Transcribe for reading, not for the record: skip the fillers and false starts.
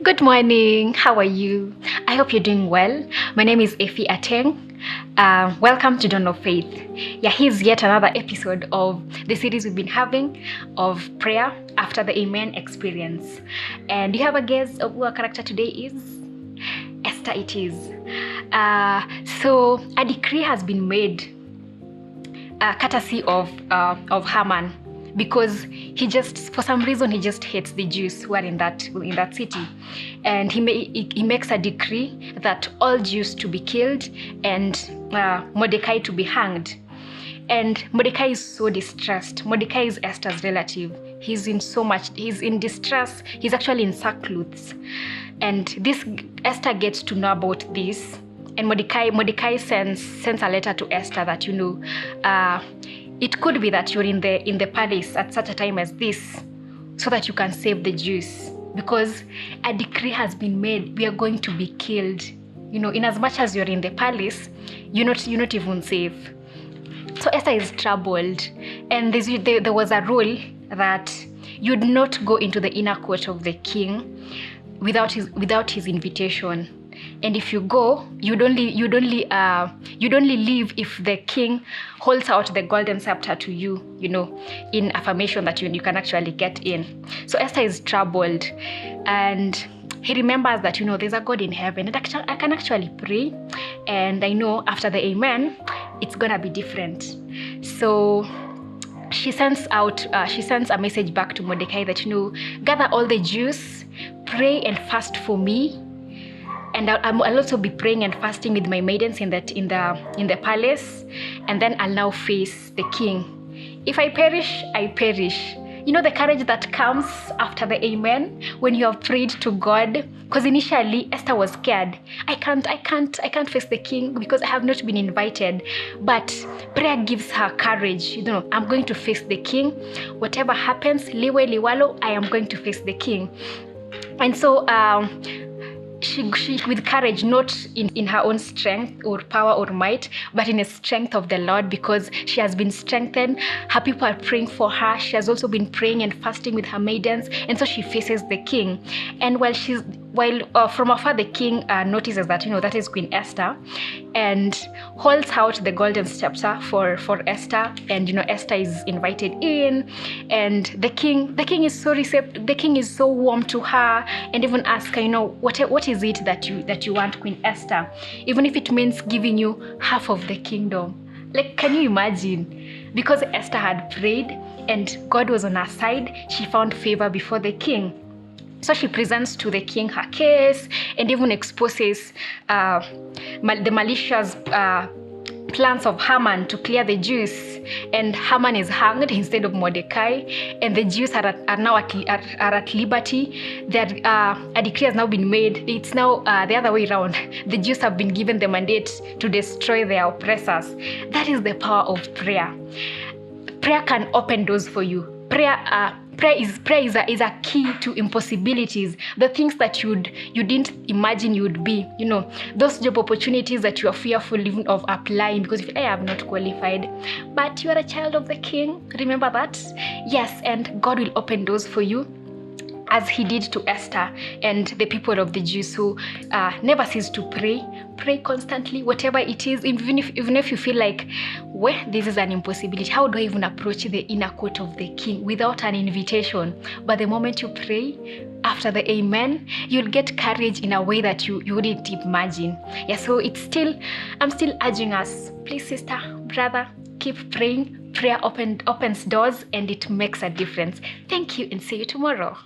Good morning. How are you? I hope you're doing well. My name is Effie Ateng. Welcome to Dawn of Faith. Yeah, here's yet another episode of the series we've been having of prayer after the Amen experience. And you have a guess of who our character today is? Esther it is. So a decree has been made courtesy of Haman, because for some reason he just hates the Jews who are in that city, and he makes a decree that all Jews to be killed and Mordecai to be hanged. And Mordecai is so distressed. Mordecai is Esther's relative. He's in distress. He's actually in sackcloths. And this Esther gets to know about this, and Mordecai sends a letter to Esther that it could be that you're in the palace at such a time as this, so that you can save the Jews, because a decree has been made. We are going to be killed. In as much as you're in the palace, you're not even safe. So Esther is troubled, and there was a rule that you'd not go into the inner court of the king without his invitation. And if you go, you'd only leave if the king holds out the golden scepter to you, in affirmation that you can actually get in. So Esther is troubled, and he remembers that there's a God in heaven, and I can actually pray, and I know after the Amen, it's gonna be different. So she sends a message back to Mordecai that gather all the Jews, pray and fast for me. And I'll also be praying and fasting with my maidens in the palace, and then I'll now face the king. If I perish, I perish. The courage that comes after the Amen, when you have prayed to God. Because initially Esther was scared. I can't face the king because I have not been invited. But prayer gives her courage. I'm going to face the king. Whatever happens, liwe liwalo, I am going to face the king. And so she with courage, not in her own strength or power or might, but in the strength of the Lord, because she has been strengthened. Her people are praying for her. She has also been praying and fasting with her maidens, and so she faces the king. And while from afar, the king notices that that is Queen Esther, and holds out the golden scepter for Esther. And Esther is invited in, and the king is so receptive. The king is so warm to her, and even asks her, what is it that you want, Queen Esther, even if it means giving you half of the kingdom. Like, can you imagine? Because Esther had prayed and God was on her side, she found favor before the king. So she presents to the king her case, and even exposes the malicious plans of Haman to clear the Jews. And Haman is hanged instead of Mordecai, and the Jews are now at liberty. A decree has now been made. It's now the other way around. The Jews have been given the mandate to destroy their oppressors. That is the power of prayer. Prayer can open doors for you. Prayer is a key to impossibilities. The things that you didn't imagine you would be. Those job opportunities that you are fearful even of applying because you feel, I have not qualified. But you are a child of the King. Remember that? Yes, and God will open doors for you, as he did to Esther and the people of the Jews who never cease to pray constantly, whatever it is, even if you feel like, this is an impossibility. How do I even approach the inner court of the king without an invitation? But the moment you pray, after the Amen, you'll get courage in a way that you wouldn't imagine. Yeah, so I'm still urging us, please, sister, brother, keep praying. Prayer opens doors, and it makes a difference. Thank you, and see you tomorrow.